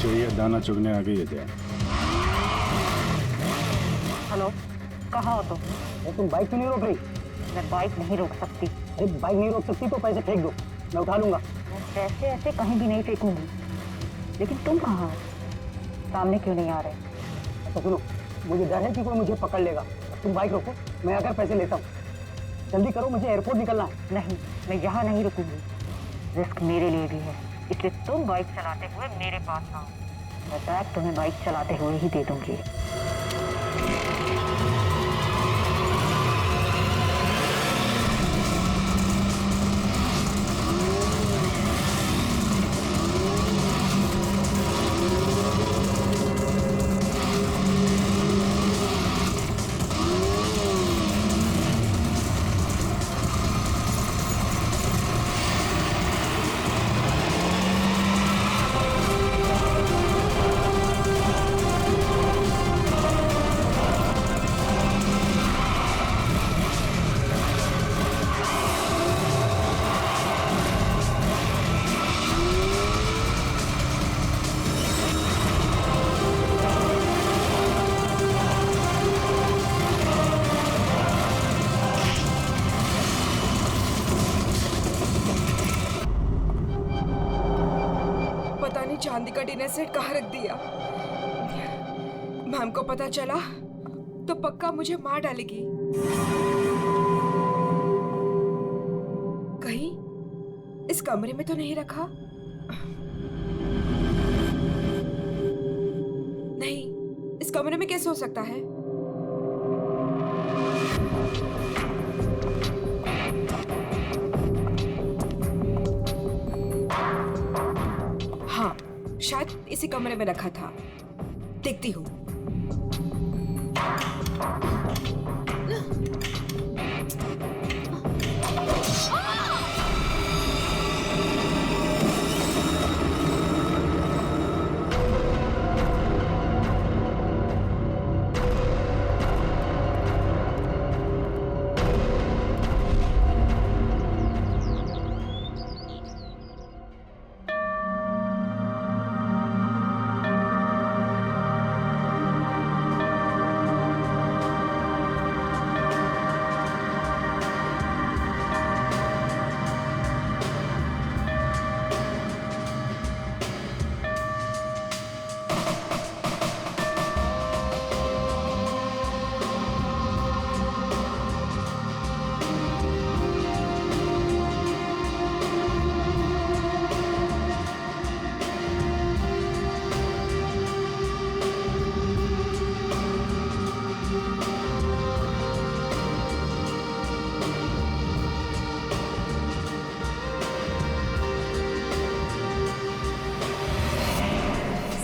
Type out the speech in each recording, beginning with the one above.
चिड़िया दाना चुगने आ गई है क्या? हेलो, कहाँ हो तुम? तुम बाइक क्यों नहीं रोक रही? मैं बाइक नहीं रोक सकती। अरे बाइक नहीं रोक सकती तो पैसे फेंक दो, मैं उठा लूंगा। मैं पैसे ऐसे कहीं भी नहीं फेंकूंगी। लेकिन तुम कहाँ हो? सामने क्यों नहीं आ रहे? अच्छा सुनो, मुझे डर है कि कोई मुझे पकड़ लेगा। तुम बाइक रोको, मैं आकर पैसे लेता हूँ। जल्दी करो, मुझे एयरपोर्ट निकलना है। नहीं, मैं यहाँ नहीं रुकूंगी। रिस्क मेरे लिए भी है, इसलिए तुम बाइक चलाते हुए मेरे पास आओ। मैं बैग तुम्हें बाइक चलाते हुए ही दे दूंगी। पता नहीं चांदी का डिनर सेट कहाँ रख दिया। मैम को पता चला तो पक्का मुझे मार डालेगी। कहीं इस कमरे में तो नहीं रखा? नहीं, इस कमरे में कैसे हो सकता है? हाँ, शायद इसी कमरे में रखा था। देखती हूँ।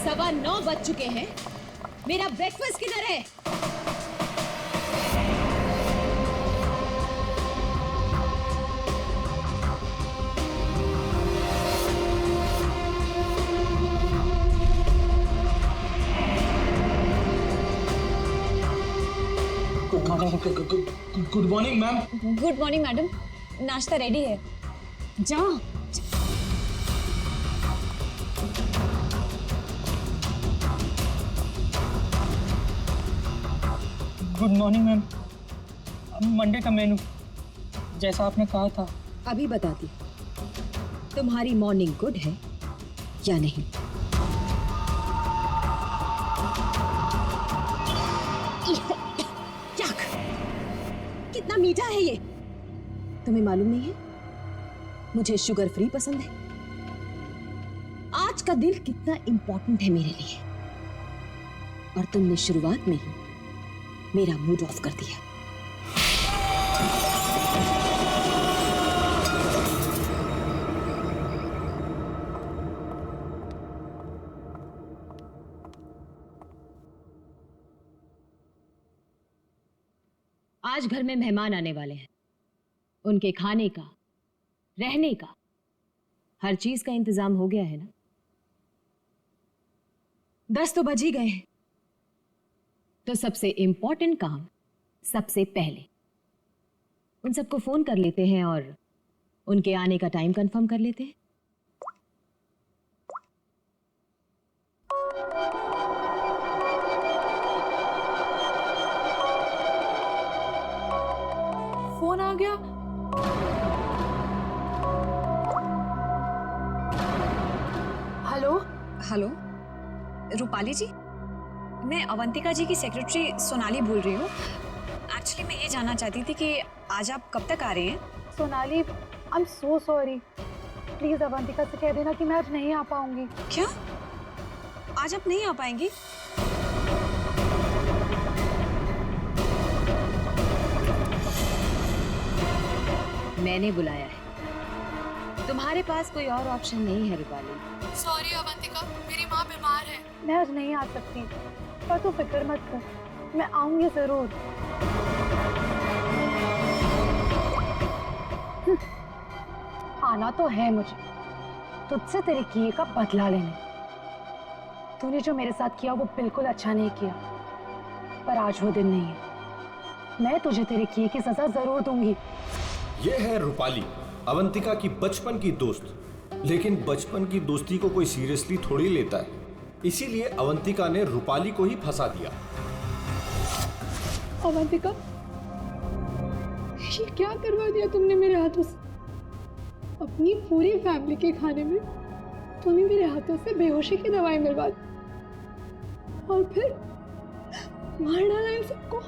सवा 9 बज चुके हैं। मेरा ब्रेकफास्ट किधर है? Good morning ma'am. Good morning madam, नाश्ता रेडी है। जाओ। Good morning ma'am. मंडे का मेनू जैसा आपने कहा था। अभी बताती तुम्हारी मॉर्निंग गुड है या नहीं। याक, कितना मीठा है ये। तुम्हें मालूम नहीं है मुझे शुगर फ्री पसंद है। आज का दिन कितना इंपॉर्टेंट है मेरे लिए, और तुमने शुरुआत में ही मेरा मूड ऑफ कर दिया। आज घर में मेहमान आने वाले हैं। उनके खाने का, रहने का, हर चीज का इंतजाम हो गया है ना? 10 तो बज ही गए हैं। तो सबसे इंपॉर्टेंट काम सबसे पहले उन सबको फोन कर लेते हैं और उनके आने का टाइम कंफर्म कर लेते हैं। फोन आ गया। हेलो। हेलो, रूपाली जी, मैं अवंतिका जी की सेक्रेटरी सोनाली बोल रही हूँ। एक्चुअली मैं ये जानना चाहती थी कि आज आप कब तक आ रहे हैं? Sonali, I am so sorry. Please Avantika से कह देना कि मैं आज नहीं आ पाऊंगी। क्या? आज आप नहीं आ पाएंगी? मैंने बुलाया है, तुम्हारे पास कोई और ऑप्शन नहीं है रूपाली। सॉरी अवंतिका, मेरी माँ बीमार है। मैं आज नहीं आ सकती, पर तू फिक्र मत कर, मैं आऊंगी जरूर। आना तो है मुझे, तुझसे तेरे किए का बदला लेने। तूने जो मेरे साथ किया वो बिल्कुल अच्छा नहीं किया, पर आज वो दिन नहीं है। मैं तुझे तेरे किए की सजा जरूर दूंगी। ये है रूपाली, अवंतिका की बचपन की दोस्त। लेकिन बचपन की दोस्ती को कोई सीरियसली थोड़ी लेता है, इसीलिए अवंतिका ने रूपाली को ही फंसा दिया। अवंतिका, ये क्या करवा दिया तुमने मेरे हाथों से? अपनी पूरी फैमिली के खाने में तूने मेरे हाथों से बेहोशी की दवाई मिलवा दी और फिर मार डाला इन सबको।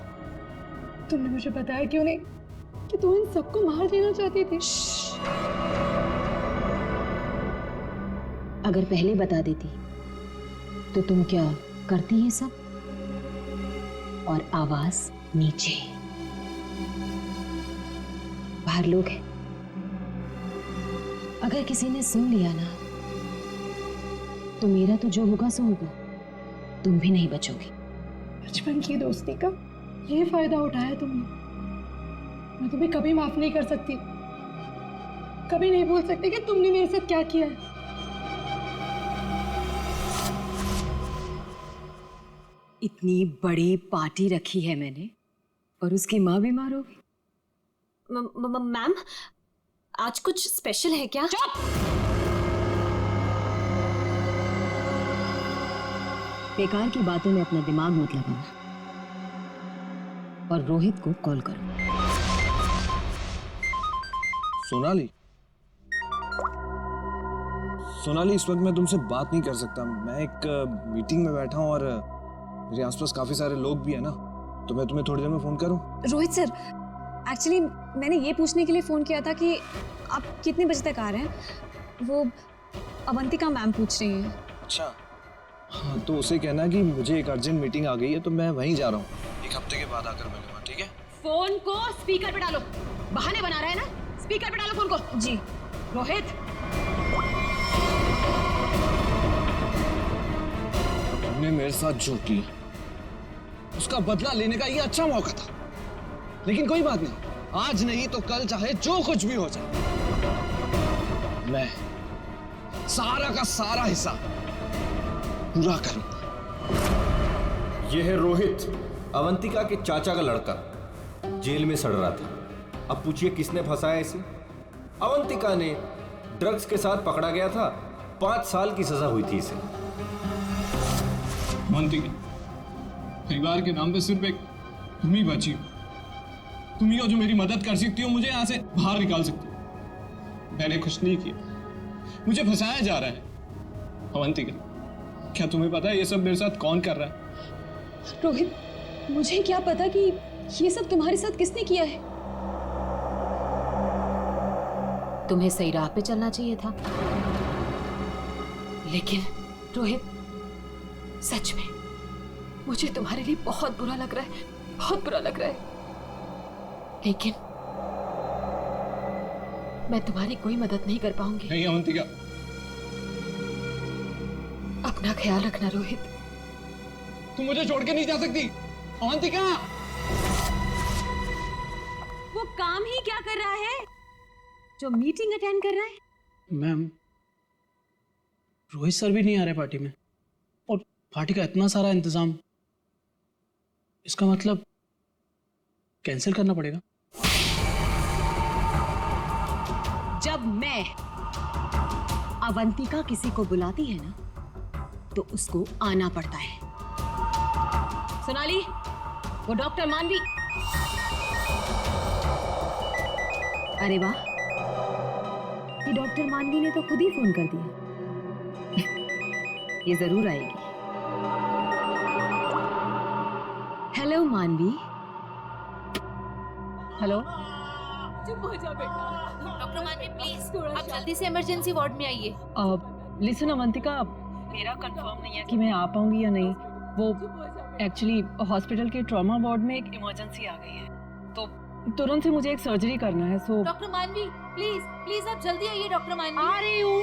तुमने मुझे बताया क्यों नहीं कि तू इन सबको मार देना चाहती थी? अगर पहले बता देती तो तुम क्या करती ये सब? और आवाज नीचे, बाहर लोग हैं, अगर किसी ने सुन लिया ना तो मेरा तो जो होगा सो होगा, तुम भी नहीं बचोगी। बचपन की दोस्ती का ये फायदा उठाया तुमने। मैं तुम्हें कभी माफ नहीं कर सकती, कभी नहीं भूल सकती कि तुमने मेरे साथ क्या किया है। इतनी बड़ी पार्टी रखी है मैंने और उसकी माँ बीमार हो गई। मैम, आज कुछ स्पेशल है क्या? बेकार की बातों में अपना दिमाग मत लगाना और रोहित को कॉल करो। सोनाली, सोनाली, इस वक्त मैं तुमसे बात नहीं कर सकता। मैं एक मीटिंग में बैठा हूँ और मेरे आसपास काफी सारे लोग भी है ना, तो मैं तुम्हें थोड़ी देर में फोन करूँ? रोहित सर, एक्चुअली मैंने ये पूछने के लिए फ़ोन किया था कि आप कितने बजे तक आ रहे हैं। वो अवंतिका मैम पूछ रही हैं। अच्छा, हाँ, तो उसे कहना कि मुझे एक अर्जेंट मीटिंग आ गई है, तो मैं वहीं जा रहा हूँ। एक हफ्ते के बाद आकर मिलूंगा, ठीक है? फोन को स्पीकर पे डालो। बहाने बना रहा है ना, स्पीकर पे डालो फोन को। जी। रोहित, तुमने मेरे साथ जो किया उसका बदला लेने का ये अच्छा मौका था, लेकिन कोई बात नहीं, आज नहीं तो कल चाहे जो कुछ भी हो जाए, मैं सारा का सारा हिस्सा पूरा करूंगा। यह है रोहित, अवंतिका के चाचा का लड़का, जेल में सड़ रहा था। अब पूछिए किसने फंसाया इसे? अवंतिका ने। ड्रग्स के साथ पकड़ा गया था, 5 साल की सजा हुई थी इसे। अवंतिका, परिवार के नाम पे सिर्फ एक तुम ही बची हो। तुम ही हो जो मेरी मदद कर सकती हो, मुझे यहाँ से बाहर निकाल सकती हो। मैंने कुछ नहीं किया, मुझे फंसाया जा रहा है। अवंतिका, क्या तुम्हें पता है ये सब मेरे साथ कौन कर रहा है? रोहित, मुझे क्या पता कि ये सब तुम्हारे साथ किसने किया है। तुम्हें सही राह पे चलना चाहिए था, लेकिन रोहित, सच में मुझे तुम्हारे लिए बहुत बुरा लग रहा है, बहुत बुरा लग रहा है, लेकिन मैं तुम्हारी कोई मदद नहीं कर पाऊंगी। नहीं अवंतिका, अपना ख्याल रखना रोहित। तुम मुझे छोड़ के नहीं जा सकती। अवंतिका, वो काम ही क्या कर रहा है जो मीटिंग अटेंड कर रहा है? मैम, रोहित सर भी नहीं आ रहे पार्टी में, और पार्टी का इतना सारा इंतजाम, इसका मतलब कैंसिल करना पड़ेगा। जब मैं अवंतिका किसी को बुलाती है ना, तो उसको आना पड़ता है। सोनाली, वो डॉक्टर मानवी। अरे वाह, ये डॉक्टर मानवी ने तो खुद ही फोन कर दिया। ये जरूर आएगी। हेलो मानवी। हेलो। चुप हो जा बेटा। डॉक्टर मानवी प्लीज आप जल्दी से इमरजेंसी वार्ड में आइए। लिसन अवंतिका, मेरा कंफर्म नहीं है कि मैं आ पाऊंगी या नहीं। वो एक्चुअली हॉस्पिटल के ट्रॉमा वार्ड में एक इमरजेंसी आ गई है, तो तुरंत से मुझे एक सर्जरी करना है। सो डॉक्टर मानवी प्लीज प्लीज आप जल्दी आइए। डॉक्टर मानवी आ रही हूँ।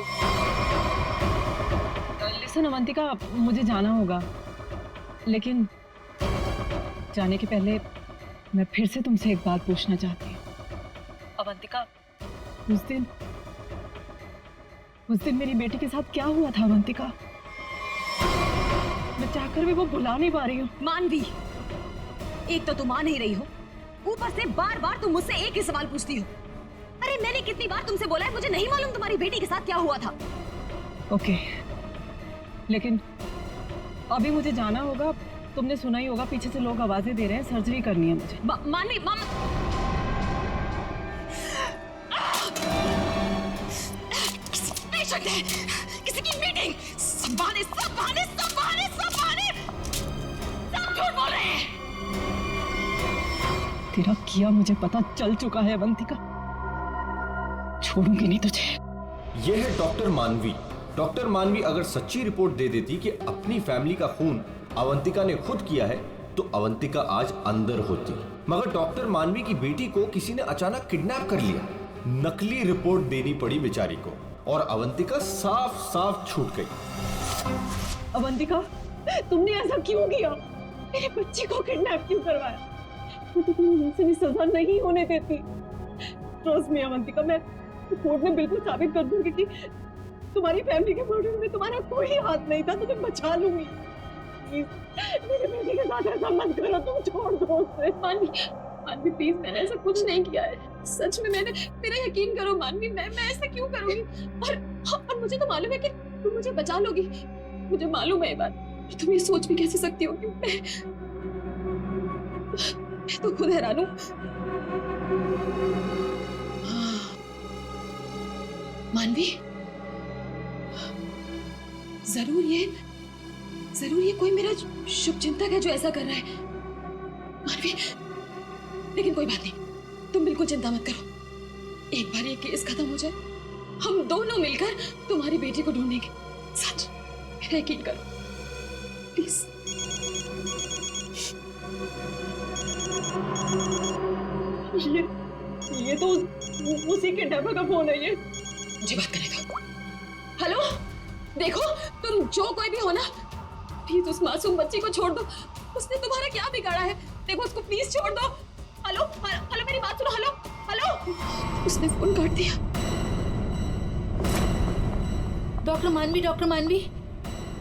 लिसन अवंतिका, मुझे जाना होगा, लेकिन जाने के पहले मैं फिर से तुमसे एक बात पूछना चाहती हूँ। अवंतिका, उस दिन मेरी बेटी के साथ क्या हुआ था अवंतिका? मैं चाहकर भी वो भुला नहीं पा रही हूँ। मानवी, एक तो तुम आ नहीं रही हो, ऊपर से बार बार तुम मुझसे एक ही सवाल पूछती हो। अरे मैंने कितनी बार तुमसे बोला है मुझे नहीं मालूम तुम्हारी बेटी के साथ क्या हुआ था। ओके, लेकिन अभी मुझे जाना होगा। तुमने सुना ही होगा, पीछे से लोग आवाजें दे रहे हैं, सर्जरी करनी है मुझे। मानवी, किसी की मीटिंग, सब बहाने सब झूठ बोल रहे हैं। तेरा किया मुझे पता चल चुका है अवंतिका, छोड़ूंगी नहीं तुझे। यह है डॉक्टर मानवी। डॉक्टर मानवी अगर सच्ची रिपोर्ट दे देती कि अपनी फैमिली का खून अवंतिका ने खुद किया है, तो अवंतिका आज अंदर होती। मगर डॉक्टर मानवी की बेटी को किसी ने अचानक किडनैप कर लिया। नकली रिपोर्ट देनी पड़ी बेचारी को, और अवंतिका साफ साफ छूट गई। अवंतिका, तुमने ऐसा क्यों किया? मेरे बच्चे को किडनैप क्यों करवाया? मुझे तुम से भी सजा नहीं होने देती। ट्रस्ट मी अवंतिका, मैं कोर्ट में बिल्कुल साबित कर दूंगी कि तुम्हारी फैमिली के मर्डर में तुम्हारा कोई हाथ नहीं था। तुम्हें बचा लूंगी। मेरे बेटे के साथ ऐसा मत करो, तुम छोड़ दो उसे। मानवी प्लीज, मैंने ऐसा कुछ नहीं किया है। सच में मेरा यकीन करो मानवी, मैं ऐसा क्यों करूंगी? और मुझे तो मालूम है कि तुम मुझे बचा लोगी। मुझे मालूम है ये बात। तुम ये सोच भी कैसे सकती हो कि मैं तो खुद हैरान हूं। मानवी, जरूर ये कोई मेरा शुभचिंतक है जो ऐसा कर रहा है। मानवी, लेकिन कोई बात नहीं, तुम बिल्कुल चिंता मत करो। एक बार ये केस खत्म हो जाए, हम दोनों मिलकर तुम्हारी बेटी को ढूंढेंगे। सच, मेरा यकीन करो प्लीज। ये तो उसी के डब्बा का फोन है। ये मुझे बात करेगा। हेलो, देखो तुम जो कोई भी हो ना, प्लीज उस मासूम बच्ची को छोड़ दो। उसने तुम्हारा क्या बिगाड़ा है? देखो उसको प्लीज छोड़ दो। हेलो हेलो, मेरी बात सुनो। हेलो। उसने फोन काट दिया। डॉक्टर मानवी,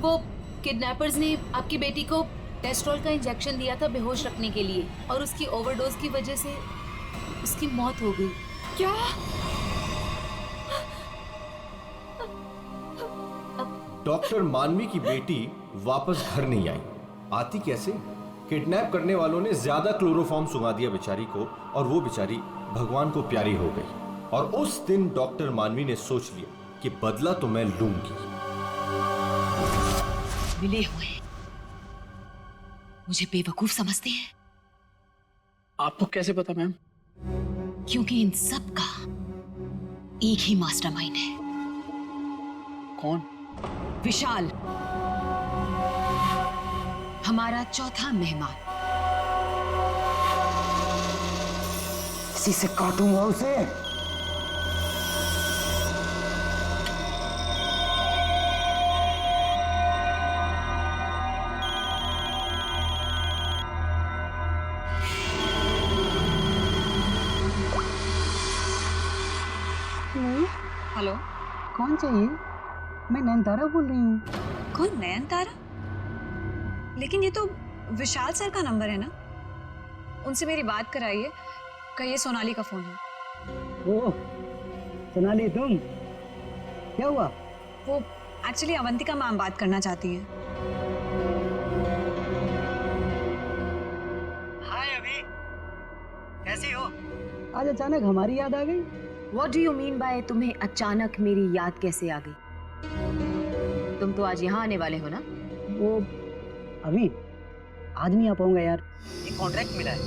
वो किडनैपर्स ने आपकी बेटी को टेस्ट्रोल का इंजेक्शन दिया था बेहोश रखने के लिए, और उसकी ओवरडोज की वजह से उसकी मौत हो गई। क्या? डॉक्टर मानवी की बेटी वापस घर नहीं आई। आती कैसे? किडनैप करने वालों ने ज्यादा क्लोरोफॉर्म सुंघा दिया बेचारी को, और वो बेचारी भगवान को प्यारी हो गई। और उस दिन डॉक्टर मानवी ने सोच लिया कि बदला तो मैं लूंगी। मिले हुए मुझे बेवकूफ समझते हैं। आपको कैसे पता मैम? क्योंकि इन सब का एक ही मास्टरमाइंड है। कौन? विशाल, हमारा चौथा मेहमान। इसी से काटूंगा उसे। हेलो, कौन चाहिए? मैं नयनतारा बोल रही हूँ। कौन? नयनतारा? लेकिन ये तो विशाल सर का नंबर है ना, उनसे मेरी बात कराइए। कहिए सोनाली का फोन है। ओह सोनाली, तुम? क्या हुआ? वो एक्चुअली अवंतिका मैम बात करना चाहती है। आज अचानक हमारी याद आ गई? What do you mean by तुम्हें अचानक मेरी याद कैसे आ गई? तुम तो आज यहाँ आने वाले हो ना? वो अभी आज नहीं आ पाऊंगा यार, एक कॉन्ट्रैक्ट मिला है,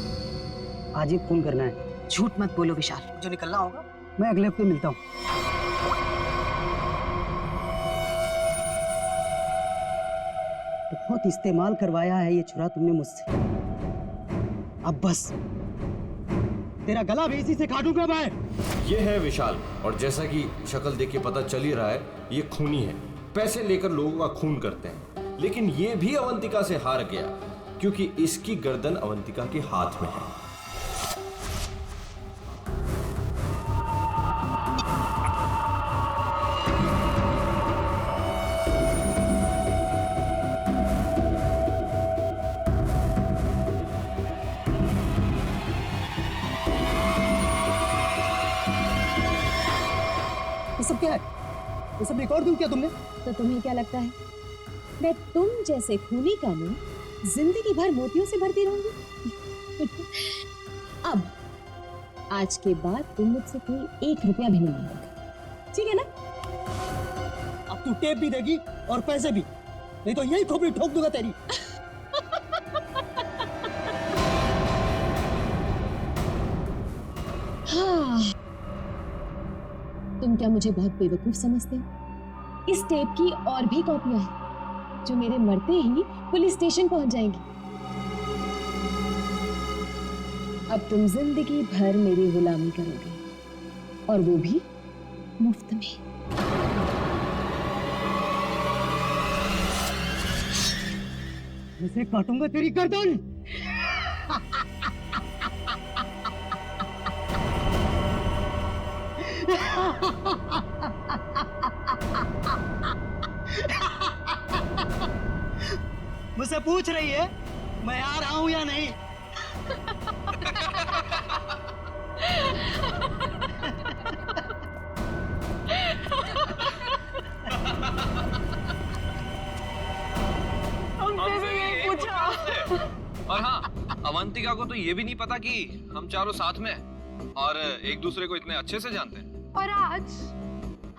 आज ही फोन करना है। झूठ मत बोलो विशाल। जो निकलना होगा मैं अगले हफ्ते मिलता हूँ। बहुत इस्तेमाल करवाया है ये छुरा तुमने मुझसे, अब बस तेरा गला भी इसी से काटूंगा मैं। ये है विशाल, और जैसा कि शक्ल देख के पता चल ही रहा है, ये खूनी है। पैसे लेकर लोगों का खून करते हैं, लेकिन ये भी अवंतिका से हार गया क्योंकि इसकी गर्दन अवंतिका के हाथ में है। ये सब क्या है? ये सब रिकॉर्ड क्यों किया तुमने? तो तुम्हें क्या लगता है मैं तुम जैसे खूनी का मुंह जिंदगी भर मोतियों से भरती रहूंगी? अब आज के बाद तुम मुझसे कोई 1 रुपया भी नहीं मांगोगे, ठीक है ना? अब तू टेप भी देगी और पैसे भी, नहीं तो यही खोपड़ी ठोक दूंगा तेरी। हाँ, तुम क्या मुझे बहुत बेवकूफ समझते हो? इस टेप की और भी कॉपियां हैं जो मेरे मरते ही पुलिस स्टेशन पहुंच जाएंगी। अब तुम जिंदगी भर मेरी गुलामी करोगे, और वो भी मुफ्त में। इसे काटूंगा तेरी गर्दन। मुझसे पूछ रही है मैं आ रहा हूं या नहीं? हमसे भी यही पूछा। और हाँ, अवंतिका को तो ये भी नहीं पता कि हम चारों साथ में हैं और एक दूसरे को इतने अच्छे से जानते हैं। और आज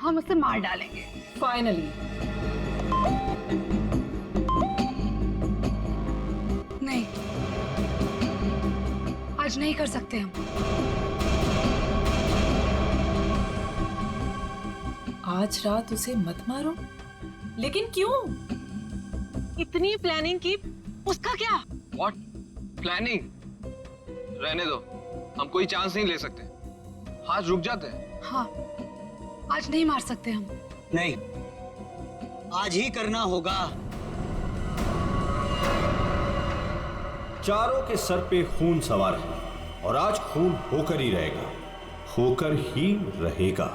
हम उसे मार डालेंगे फाइनली। नहीं, आज नहीं कर सकते हम। आज रात उसे मत मारो। लेकिन क्यों? इतनी प्लानिंग की, उसका क्या? What? प्लानिंग? रहने दो, हम कोई चांस नहीं ले सकते। आज रुक जाते हैं। हाँ, आज नहीं मार सकते हम। नहीं, आज ही करना होगा। चारों के सर पे खून सवार है, और आज खून होकर ही रहेगा, होकर ही रहेगा।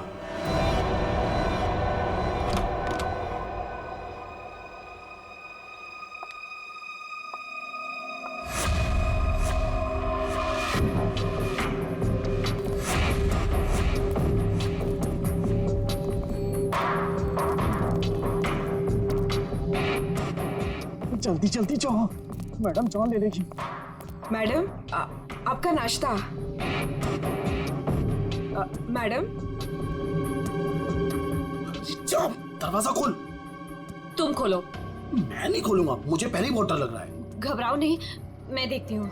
जल्दी जल्दी जाओ, मैडम जान ले लेगी। मैडम, आपका नाश्ता। मैडम, जाओ, दरवाजा खोल। तुम खोलो। मैं नहीं खोलूंगा, मुझे पहले ही बहुत डर लग रहा है। घबराओ नहीं, मैं देखती हूँ।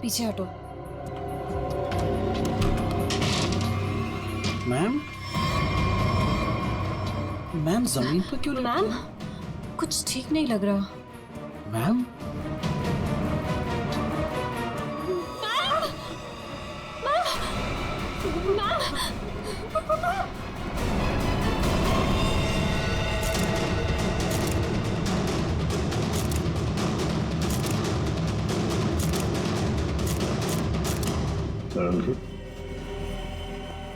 पीछे हटो। मैम, मैम जमीन पर क्यों? मैम, कुछ ठीक नहीं लग रहा। मैम,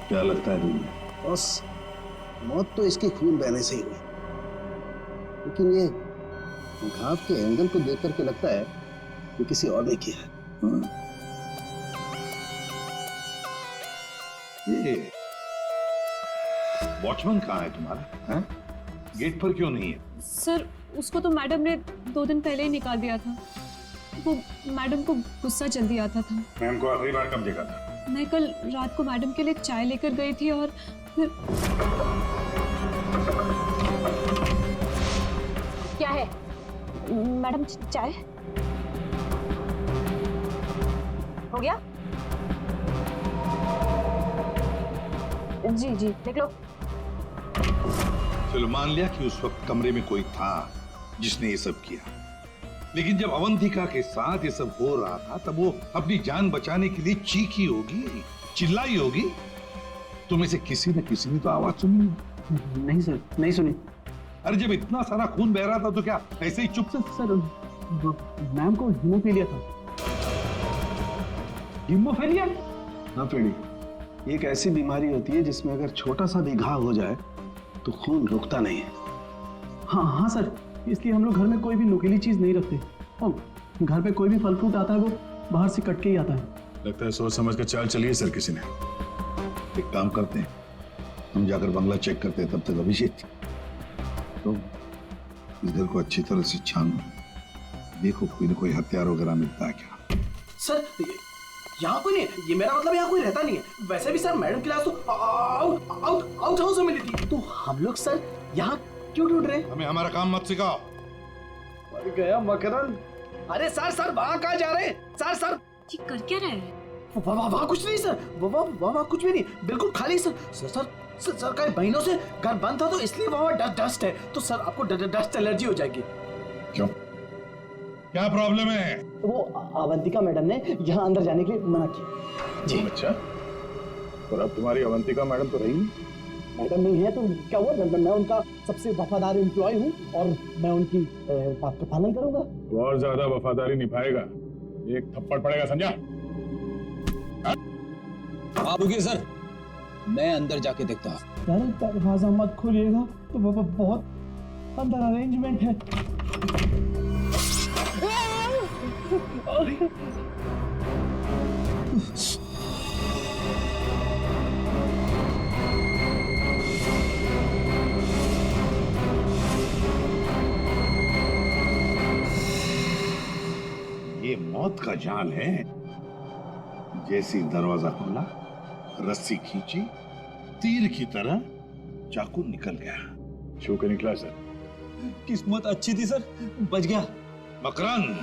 क्या लगता है तुम्हें? बस मौत तो इसके खून बहने से ही हुई, लेकिन ये घाव के एंगल को देख करके लगता है कि किसी और ने किया है। ये वॉचमैन कहाँ है तुम्हारा? हैं? गेट पर क्यों नहीं है? सर, उसको तो मैडम ने 2 दिन पहले ही निकाल दिया था। वो मैडम को गुस्सा जल्दी आता था। मैम को आखिरी बार कब देखा था? मैं कल रात को मैडम के लिए चाय लेकर गई थी और क्या है मैडम, चाय हो गया? जी जी देख लो। चलो मान लिया कि उस वक्त कमरे में कोई था जिसने ये सब किया, लेकिन जब अवंतिका के साथ ये सब हो रहा था तब वो अपनी जान बचाने के लिए चीखी होगी, चिल्लाई होगी। तुम में से किसी न किसी ने तो आवाज सुनी। नहीं सर, नहीं सुनी। अरे जब इतना सारा खून बह रहा था तो क्या ऐसे ही चुप से? सर मैम को हीमोफीलिया था। हीमोफीलिया? हाँ पेड़ी, ये एक ऐसी बीमारी होती है जिसमें अगर छोटा सा भी घाव हो जाए तो खून रुकता नहीं है। हाँ हाँ सर, इसलिए हम लोग घर में कोई भी नुकीली चीज नहीं रखते और घर पे कोई भी फल फ्रूट आता है वो बाहर से कट के ही आता है। लगता है सोच समझ कर चाल चलिए सर किसी ने। एक काम करते हैं, हम जाकर बंगला चेक करते हैं, तब तक अभिषेक तो इस घर को अच्छी तरह से छानो, देखो कोई न कोई हथियार वगैरह मिलता है क्या। सर यहाँ कोई नहीं है, ये मेरा मतलब यहाँ कोई रहता नहीं है। वैसे भी सर मैडम की लाश तो आउट हाउस में मिली थी, तो हम लोग सर यहाँ क्यों ढूंढ रहे हैं? हमें हमारा काम मत सिखाओ। मर गया मकरन। अरे सर वहाँ कहाँ जा रहे हैं? सर ये कर क्या रहे हैं? वहाँ कुछ नहीं सर, वहाँ कुछ भी नहीं, बिल्कुल खाली सर का महीनों से घर बंद था तो इसलिए वहाँ डस्ट है, तो सर आपको डस्ट एलर्जी हो जाएगी। क्यों, क्या प्रॉब्लम है? तो वो अवंतिका मैडम ने यहाँ अंदर जाने के लिए मना किया जी। अच्छा, और अब तुम्हारी अवंतिका मैडम तो रही नहीं। मैडम नहीं है तो क्या हुआ, मैं उनका सबसे वफादार एम्प्लॉय हूँ और मैं उनकी बात का पालन करूंगा। तो और ज्यादा वफादारी निभाएगा, एक थप्पड़ पड़ेगा, समझा? आप रुकिए सर, मैं अंदर जाके देखता हूँ। दरवाजा मत खोलिएगा, तो बहुत अंदर अरेंजमेंट है। ये मौत का जाल है। जैसे दरवाजा खुला, रस्सी खींची, तीर की तरह चाकू निकल गया। छू के निकला सर। किस्मत अच्छी थी सर, बच गया। मकरंद,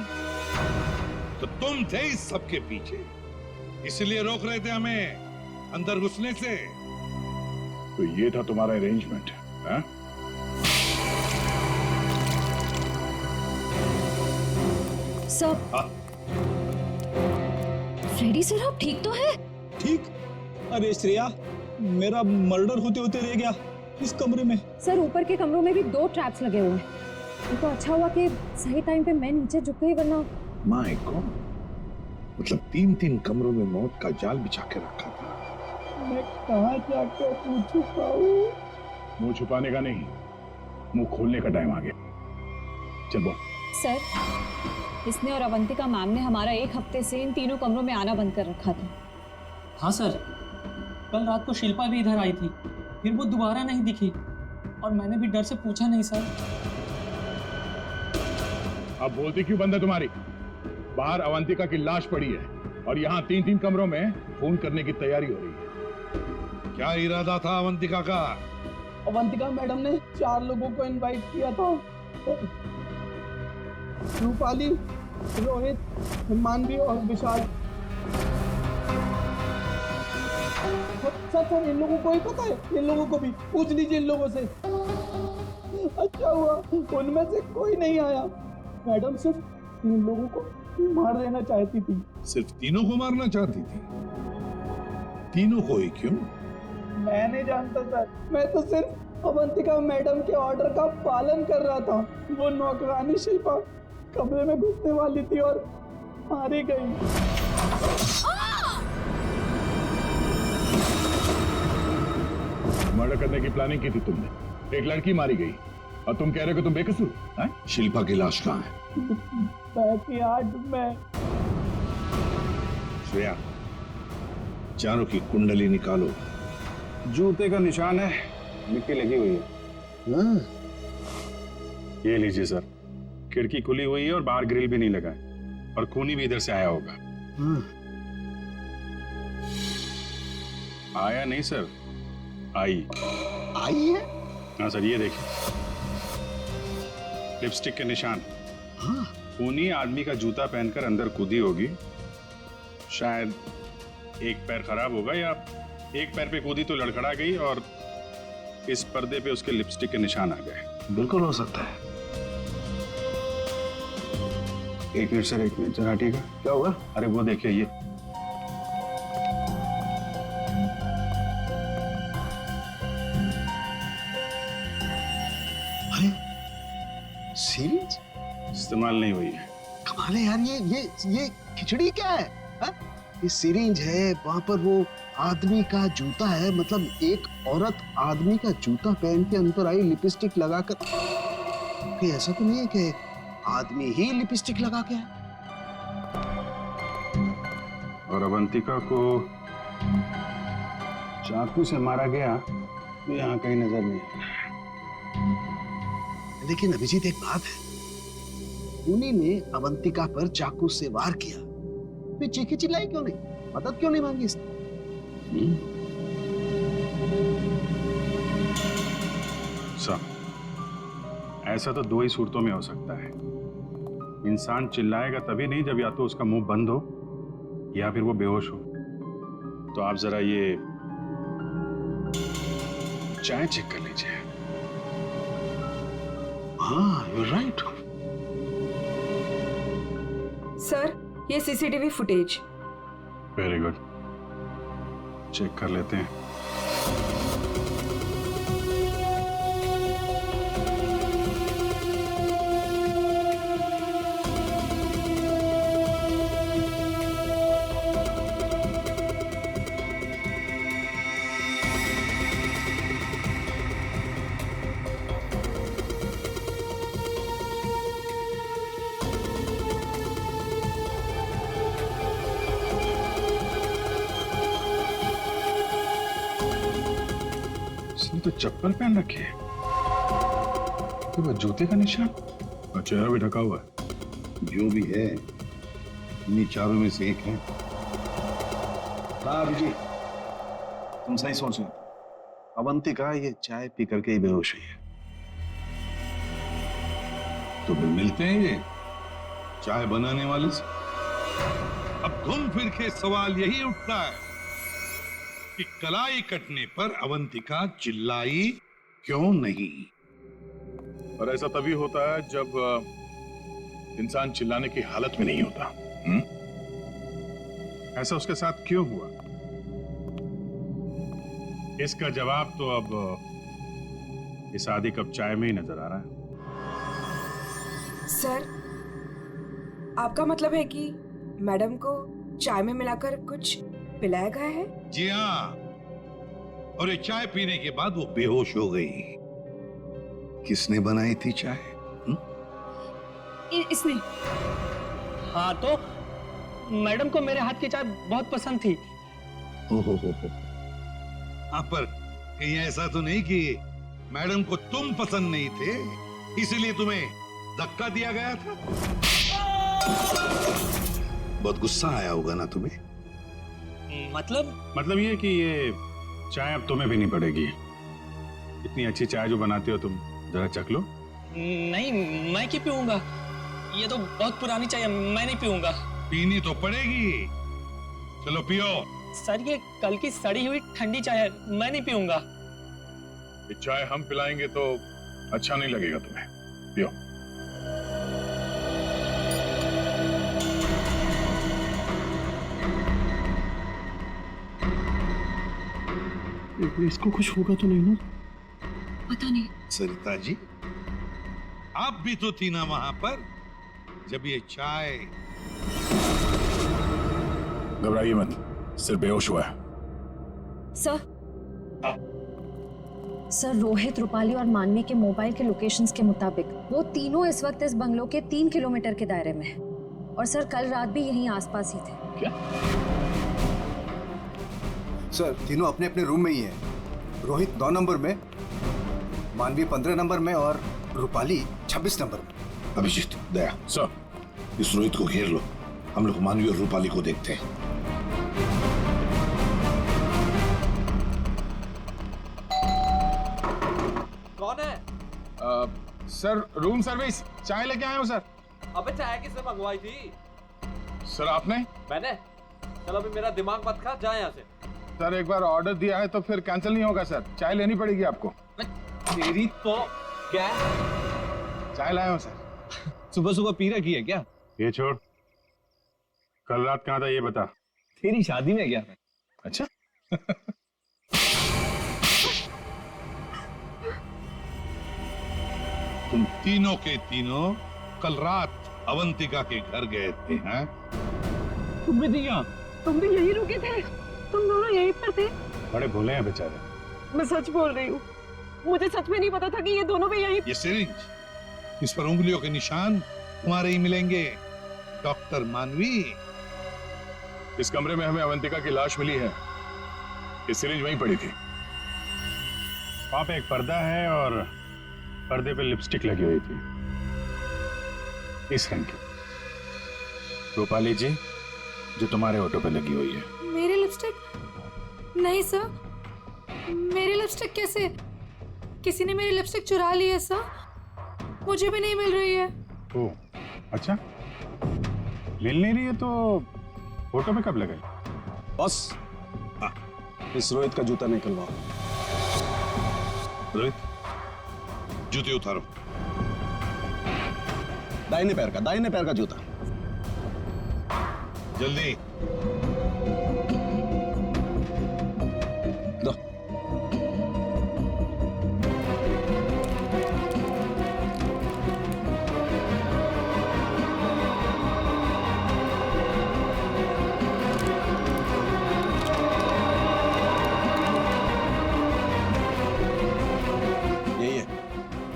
तो तुम थे इस सबके पीछे, इसलिए रोक रहे थे हमें अंदर घुसने से। तो ये था तुम्हारा अरेंजमेंट, हाँ? सब फ्रेडी सर आप ठीक तो है? ठीक? अरे श्रेया, मेरा मर्डर होते होते रह गया इस कमरे में। सर ऊपर के कमरों में भी 2 ट्रैप्स लगे हुए हैं। तो अच्छा हुआ कि सही टाइम पे मैं नीचे झुक गई, वरना माय गॉड, मतलब 3 कमरों में मौत का जाल बिछा के रखा था। मैं कहाँ जाकर मुंह छुपाऊं? मुंह छुपाने का नहीं, मुंह खोलने का टाइम आ गया। चल बोल। सर, इसने और अवंतिका मैम ने हमारा 1 हफ्ते से इन तीनों कमरों में आना बंद कर रखा था। हाँ सर, कल रात को शिल्पा भी इधर आई थी, फिर वो दोबारा नहीं दिखी और मैंने भी डर से पूछा नहीं सर। अब बोलती क्यों बंद है तुम्हारी? बाहर अवंतिका की लाश पड़ी है और यहाँ 3 कमरों में फोन करने की तैयारी हो रही है। क्या इरादा था अवंतिका का? अवंतिका मैडम ने 4 लोगों को इनवाइट किया था। रूपाली, रोहित, मानवी और विशाल। सर इन लोगों को ही पता है, इन लोगों को भी पूछ लीजिए इन लोगों से। अच्छा हुआ उनमें से कोई नहीं आया। मैडम सिर्फ 3 लोगों को मार देना चाहती थी। सिर्फ 3 को मारना चाहती थी? 3 को ही क्यों? मैं नहीं जानता सर, मैं तो सिर्फ अवंतिका मैडम के ऑर्डर का पालन कर रहा था। वो नौकरानी शिल्पा कमरे में घुसने वाली थी और मारी गई। मर्डर करने की प्लानिंग की थी तुमने, एक लड़की मारी गई और तुम कह रहे हो कि तुम बेकसूर हैं? शिल्पा की लाश कहाँ है? बैकयार्ड में। श्रेया, चारों की कुंडली निकालो। जूते का निशान है, मिट्टी लगी हुई है। हाँ। ये लीजिए सर, खिड़की खुली हुई है और बाहर ग्रिल भी नहीं लगा है और खूनी भी इधर से आया होगा। हाँ। आया नहीं सर, आई है। हाँ सर, ये देखिए लिपस्टिक के निशान। हाँ। खूनी आदमी का जूता पहनकर अंदर कूदी होगी। शायद एक पैर खराब होगा या एक पैर पे कूदी तो लड़खड़ा गई और इस पर्दे पे उसके लिपस्टिक के निशान आ गए। बिल्कुल हो सकता है। एक मिनट सर, एक मिनट जरा हटिएगा। क्या हुआ? अरे वो देखिए ये। अरे सीरीज इस्तेमाल नहीं हुई है। कमाल है यार, ये खिचड़ी क्या है? हा? ये सिरिंज है, वहां पर वो आदमी का जूता है, मतलब एक औरत आदमी का जूता पहन के अंदर आई लिपस्टिक लगाकर। कहीं ऐसा तो नहीं है कि आदमी ही लिपस्टिक लगा के आए? और अवंतिका को चाकू से मारा गया तो यहाँ कहीं नजर नहीं। लेकिन अभिजीत एक बात है, खूनी ने अवंतिका पर चाकू से वार किया, तो चीखी चिल्लाई क्यों नहीं? मदद क्यों नहीं मांगी इसने? ऐसा तो दो ही सूरतों में हो सकता है। इंसान चिल्लाएगा तभी नहीं जब या तो उसका मुंह बंद हो या फिर वो बेहोश हो। तो आप जरा ये चाय चेक कर लीजिए। हाँ, you're right. सर, ये CCTV footage. Very good, check कर लेते हैं। तो चप्पल पहन रखी है, तो वो जूते का निशान और चेहरा भी ढका हुआ है। जो भी है इन्हीं चारों में से एक है। जी, तुम सही सोच रहे हो। अवंतिका ये चाय पी करके ही बेहोश हुई है। तो फिर मिलते हैं ये चाय बनाने वाले से। अब घूम फिर के सवाल यही उठता है कि कलाई कटने पर अवंतिका चिल्लाई क्यों नहीं? और ऐसा तभी होता है जब इंसान चिल्लाने की हालत में नहीं होता। ऐसा उसके साथ क्यों हुआ? इसका जवाब तो अब इस आधी कप चाय में ही नजर आ रहा है। सर, आपका मतलब है कि मैडम को चाय में मिलाकर कुछ पिलाया गया है? जी हाँ, और ये चाय पीने के बाद वो बेहोश हो गई। किसने बनाई थी चाय? इसने। हाँ, तो मैडम को मेरे हाथ की चाय बहुत पसंद थी। हो। हाँ, पर कहीं ऐसा तो नहीं कि मैडम को तुम पसंद नहीं थे इसलिए तुम्हें धक्का दिया गया था? बहुत गुस्सा आया होगा ना तुम्हें? मतलब ये कि ये चाय अब तुम्हें भी नहीं पड़ेगी। इतनी अच्छी चाय जो बनाते हो तुम, जरा चख लो। नहीं, मैं क्यों पीऊंगा? ये तो बहुत पुरानी चाय है, मैं नहीं पीऊंगा। पीनी तो पड़ेगी। चलो पियो। सर, ये कल की सड़ी हुई ठंडी चाय है, मैं नहीं पीऊंगा। ये चाय हम पिलाएंगे तो अच्छा नहीं लगेगा तुम्हें। पियो। इसको कुछ होगा तो नहीं ना? पता नहीं। सरिता जी, आप भी तो थी ना वहां पर जब ये चाय। घबराइए मत, सिर्फ बेहोश हुआ है। सर, रोहित, रूपाली और मानवी के मोबाइल के लोकेशंस के मुताबिक वो तीनों इस वक्त इस बंगलो के 3 किलोमीटर के दायरे में हैं। और सर, कल रात भी यहीं आसपास ही थे। क्या? सर, तीनों अपने अपने रूम में ही हैं। रोहित 9 नंबर में, मानवी 15 नंबर में और रूपाली 26 नंबर में। अभिजीत, दया, सर, इस रोहित को घेर लो। हम लोग मानवी और रूपाली को देखते हैं। सर रूम सर्विस, चाय लेके आए हो सर। अबे चाय किसने मंगवाई थी? सर आपने? मैंने। चलो अभी मेरा दिमाग मत खा, जा यहाँ से। सर एक बार ऑर्डर दिया है तो फिर कैंसिल नहीं होगा सर, चाय लेनी पड़ेगी आपको। तेरी तो क्या? चाय लाया हूँ सर। सुबह सुबह पी रखी है क्या? ये छोड़, कल रात कहाँ था ये बता। तेरी शादी में गया था। अच्छा। तुम तीनों के तीनों कल रात अवंतिका के घर गए थे, हैं? तुम भी थी यहाँ? तुम भी यही रुके थे? तुम दोनों यहीं पर थे? बड़े भोले हैं बेचारे। मैं सच बोल रही हूँ, मुझे सच में नहीं पता था कि ये दोनों भी यहीं। ये सिरिंज, इस पर उंगलियों के निशान तुम्हारे ही मिलेंगे, डॉक्टर मानवी। इस कमरे में हमें अवंतिका की लाश मिली है, ये सिरिंज वहीं पड़ी थी। वहां पे एक पर्दा है और पर्दे पे लिपस्टिक लगी हुई थी, इस रंग की। रूपाली जी, जो तुम्हारे ऑटो पे लगी हुई है। मेरी लिपस्टिक? नहीं सर, मेरी लिपस्टिक कैसे? किसी ने मेरी लिपस्टिक चुरा ली है सर, मुझे भी नहीं मिल रही है। ओह, अच्छा, मिल नहीं रही है तो फोटो पे कब लगाई? बॉस, इस रोहित का जूता निकलवाओ। रोहित, जूते उतारो। दाहिने पैर का जूता। जल्दी। दो।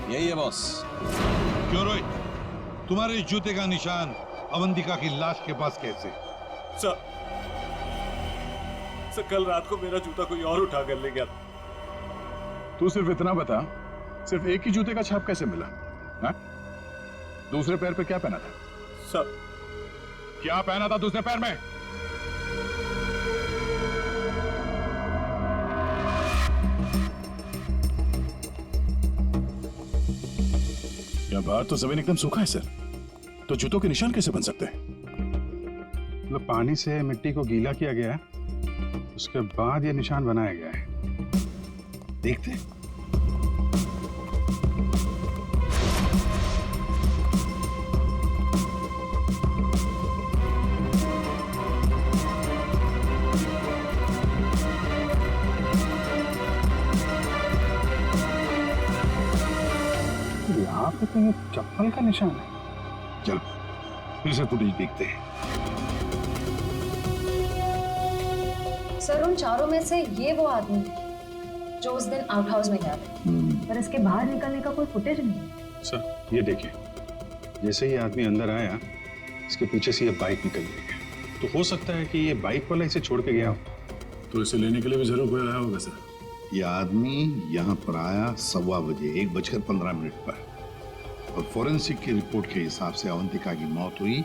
यही है बॉस। क्यों रोहित, तुम्हारे जूते का निशान अवंतिका की लाश के पास कैसे? सर, कल रात को मेरा जूता कोई और उठा कर ले गया। तू सिर्फ इतना बता, सिर्फ एक ही जूते का छाप कैसे मिला? हा? दूसरे पैर पे क्या पहना था? सर, क्या पहना था दूसरे पैर में? क्या बात, तो जमीन एकदम सूखा है सर, तो जूतों के निशान कैसे बन सकते हैं? मतलब पानी से मिट्टी को गीला किया गया है, उसके बाद ये निशान बनाया गया है। देखते हैं। यहाँ पे तो ये चप्पल का निशान है। चलो फिर से फुटेज देखते हैं। सर, उन चारों में से ये वो आदमी जो उस दिन आउट हाउस में गया था, पर इसके बाहर निकलने का कोई फुटेज नहीं है। सर ये देखिए, जैसे ही आदमी अंदर आया, इसके पीछे से ये बाइक निकल गई, तो हो सकता है कि ये बाइक वाला इसे छोड़ के गया हो, तो इसे लेने के लिए भी जरूर कोई आया होगा सर। ये आदमी यहाँ पर आया 1:15 बजे, 1:15 पर, और फोरेंसिक की रिपोर्ट के हिसाब से अवंतिका की मौत हुई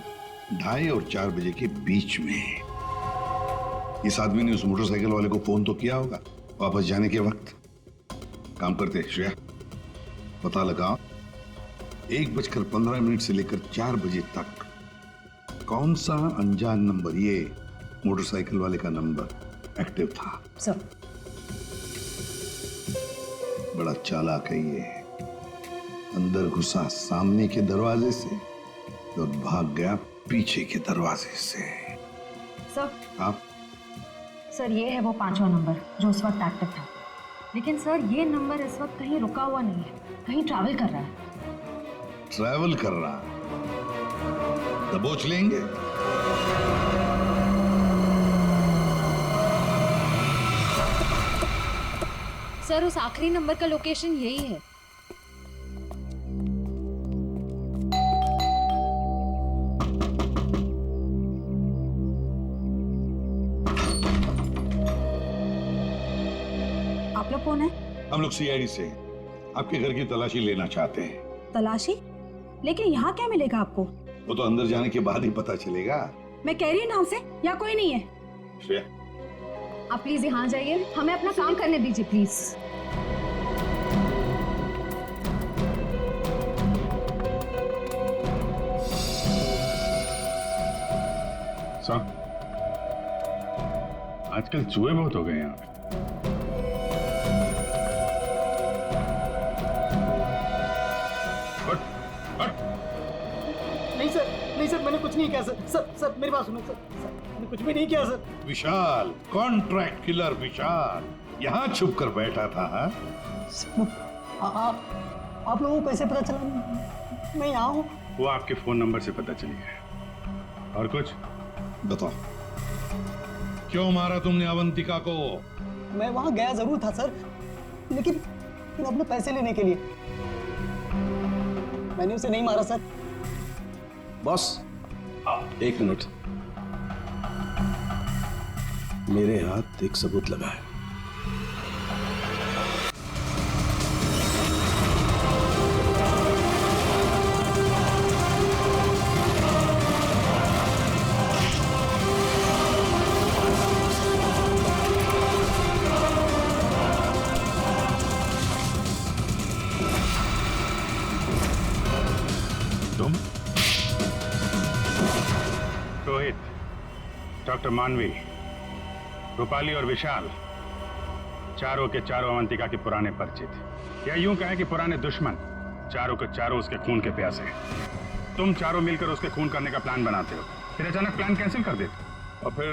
2:30 और 4 बजे के बीच में। इस आदमी ने उस मोटरसाइकिल वाले को फोन तो किया होगा वापस जाने के वक्त। काम करते श्रेया, पता लगाओ 1:15 से लेकर 4 बजे तक कौन सा अनजान नंबर, ये मोटरसाइकिल वाले का नंबर एक्टिव था। सर, बड़ा चालाक है ये, अंदर घुसा सामने के दरवाजे से और भाग गया पीछे के दरवाजे से। सर, आप? सर ये है वो 5वां नंबर जो उस वक्त एक्टिव था, लेकिन सर ये नंबर इस वक्त कहीं रुका हुआ नहीं है, कहीं ट्रैवल कर रहा है। ट्रैवल कर रहा? दबोच लेंगे। सर उस आखिरी नंबर का लोकेशन यही है। आप लोग कौन है? हम लोग सीआईडी से आपके घर की तलाशी लेना चाहते हैं। तलाशी? लेकिन यहाँ क्या मिलेगा आपको? वो तो अंदर जाने के बाद ही पता चलेगा। मैं कह रही हूँ ना उसे, यहाँ कोई नहीं है। श्रेया, आप प्लीज यहाँ जाइए, हमें अपना काम करने दीजिए प्लीज। आजकल चूहे बहुत हो गए यहाँ पे। नहीं सर मैंने कुछ नहीं किया सर मेरी बात सुनो सर मैंने कुछ भी नहीं किया सर। विशाल, कॉन्ट्रैक्ट किलर विशाल यहाँ छुप कर बैठा था। आप लोगों को कैसे पता चला मैं यहाँ हूँ? वो आपके फोन नंबर से पता चली है। और कुछ बताओ, क्यों मारा तुमने अवंतिका को? मैं वहां गया जरूर था सर, लेकिन अपने पैसे लेने के लिए। मैंने उसे नहीं मारा सर। बॉस, एक मिनट, मेरे हाथ एक सबूत लगा है। रोहित, डॉक्टर मानवी, रूपाली और विशाल चारों के चारों अवंतिका के पुराने परिचित, या यूं कहें कि पुराने दुश्मन। चारों के चारों उसके खून के प्यासे। तुम चारों मिलकर उसके खून करने का प्लान बनाते हो, फिर अचानक प्लान कैंसिल कर देते। और फिर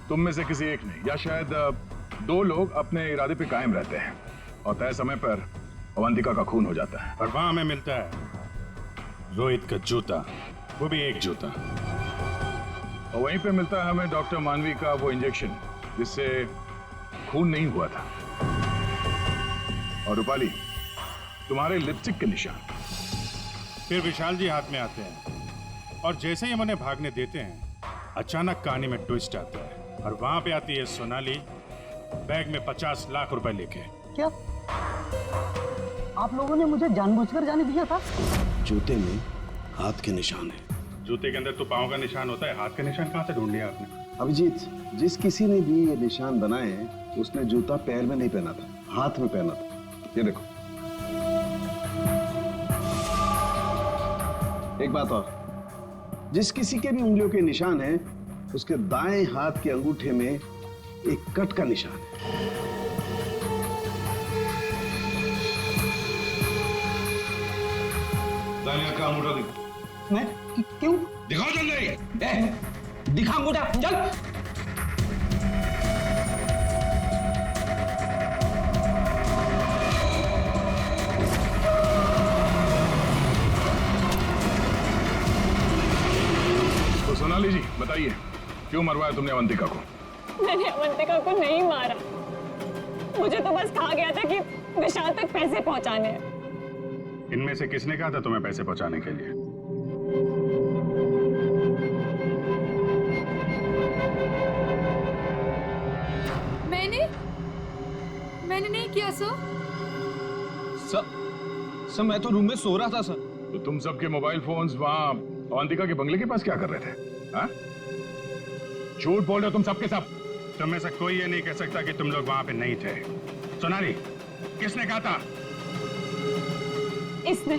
तुम में से किसी एक ने या शायद दो लोग अपने इरादे पे कायम रहते हैं और तय समय पर अवंतिका का खून हो जाता है। और वहां हमें मिलता है रोहित का जूता, वो भी एक जूता। और वहीं पे मिलता है हमें डॉक्टर मानवी का वो इंजेक्शन जिससे खून नहीं हुआ था। और रूपाली, तुम्हारे लिपस्टिक के निशान। फिर विशाल जी हाथ में आते हैं और जैसे ही हम उन्हें भागने देते हैं, अचानक कहानी में ट्विस्ट आता है और वहां पे आती है सोनाली बैग में 50 लाख रुपए लेके। क्या आप लोगों ने मुझे जानबूझकर जाने दिया था? जूते में हाथ के निशान है। जूते के अंदर तो पाँव का निशान होता है, हाथ का निशान कहाँ से ढूंढ लिया आपने? अभिजीत, जिस किसी ने भी ये निशान बनाए हैं उसने जूता पैर में नहीं पहना था, हाथ में पहना था। ये देखो। एक बात और, जिस किसी के भी उंगलियों के निशान हैं उसके दाएं हाथ के अंगूठे में एक कट का निशान है। का अंगूठा दिखा। मैं क्यों? दिखाओ जल्दी। दिखा अंगूठा, चल। तो सोनाली जी बताइए, क्यों मरवाया तुमने अवंतिका को? मैंने अवंतिका को नहीं मारा, मुझे तो बस कहा गया था कि विशाल तक पैसे पहुंचाने हैं। इनमें से किसने कहा था तुम्हें पैसे पहुंचाने के लिए? मैंने नहीं किया सर। सर मैं तो रूम में सो रहा था सर। तो तुम सबके मोबाइल फोन्स वहां अवंतिका के बंगले के पास क्या कर रहे थे? हाँ? झूठ बोल रहे हो तुम सबके सब। तुम में से कोई ये नहीं कह सकता कि तुम लोग वहां पे नहीं थे। सोनाली, किसने कहा था? इसने।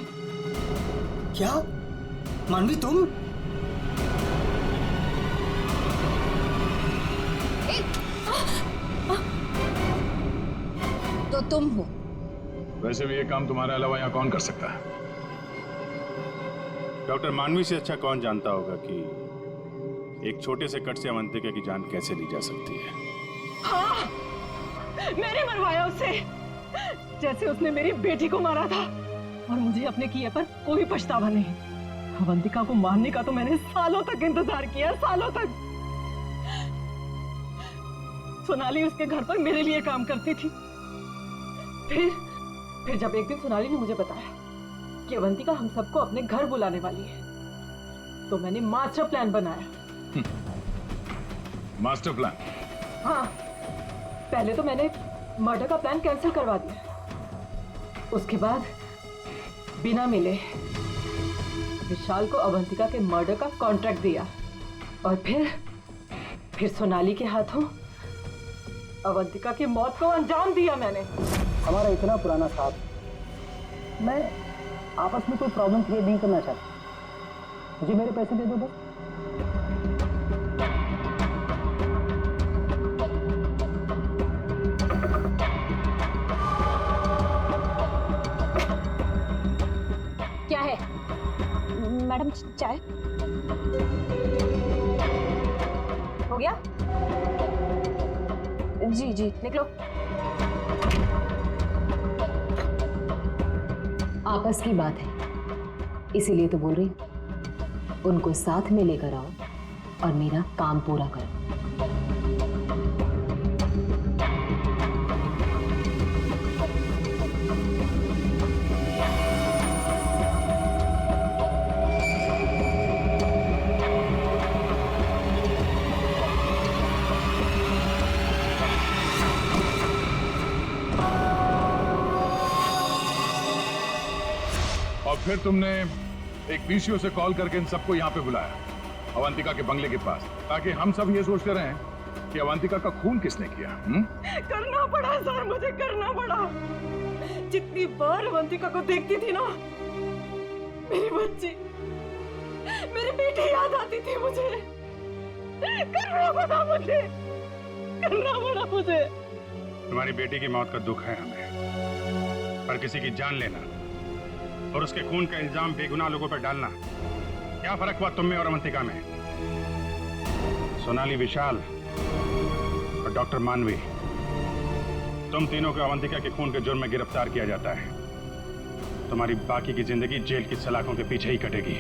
क्या? मानवी तुम? तो तुम हो। वैसे भी ये काम तुम्हारे अलावा यहाँ कौन कर सकता है? डॉक्टर मानवी से अच्छा कौन जानता होगा कि एक छोटे से कट से अवंतिका की जान कैसे ली जा सकती है। हाँ, मैंने मरवाया उसे, जैसे उसने मेरी बेटी को मारा था। और मुझे अपने किए पर कोई पछतावा नहीं। अवंतिका को मारने का तो मैंने सालों तक इंतजार किया, सालों तक। सोनाली उसके घर पर मेरे लिए काम करती थी। फिर जब एक दिन सोनाली ने मुझे बताया कि अवंतिका हम सबको अपने घर बुलाने वाली है, तो मैंने मास्टर प्लान बनाया। Master plan? हाँ, पहले तो मैंने मर्डर का प्लान कैंसिल करवा दिया। उसके बाद बिना मिले विशाल को अवंतिका के मर्डर का कॉन्ट्रैक्ट दिया। और फिर सोनाली के हाथों अवंतिका की मौत को अंजाम दिया मैंने। हमारा इतना पुराना साथ, मैं आपस में कोई प्रॉब्लम क्रिएट नहीं करना चाहता। मुझे मेरे पैसे दे दो बस। मैडम चाय हो गया? जी जी निकलो। आपस की बात है इसीलिए तो बोल रही हूं। उनको साथ में लेकर आओ और मेरा काम पूरा करो। और फिर तुमने एक पीसीओ से कॉल करके इन सबको यहाँ पे बुलाया अवंतिका के बंगले के पास, ताकि हम सब ये सोचते रहें कि अवंतिका का खून किसने किया। करना पड़ा सर, मुझे करना पड़ा। जितनी बार अवंतिका को देखती थी ना, मेरी बच्ची, मेरी बेटी याद आती थी मुझे। करना पड़ा मुझे, करना पड़ा मुझे। तुम्हारी बेटी की मौत का दुख है हमें, पर किसी की जान लेना और उसके खून का इल्जाम बेगुनाह लोगों पर डालना, क्या फर्क हुआ तुम में और अवंतिका में? सोनाली, विशाल और डॉक्टर मानवी, तुम तीनों को अवंतिका के खून के जुर्म में गिरफ्तार किया जाता है। तुम्हारी बाकी की जिंदगी जेल की सलाखों के पीछे ही कटेगी।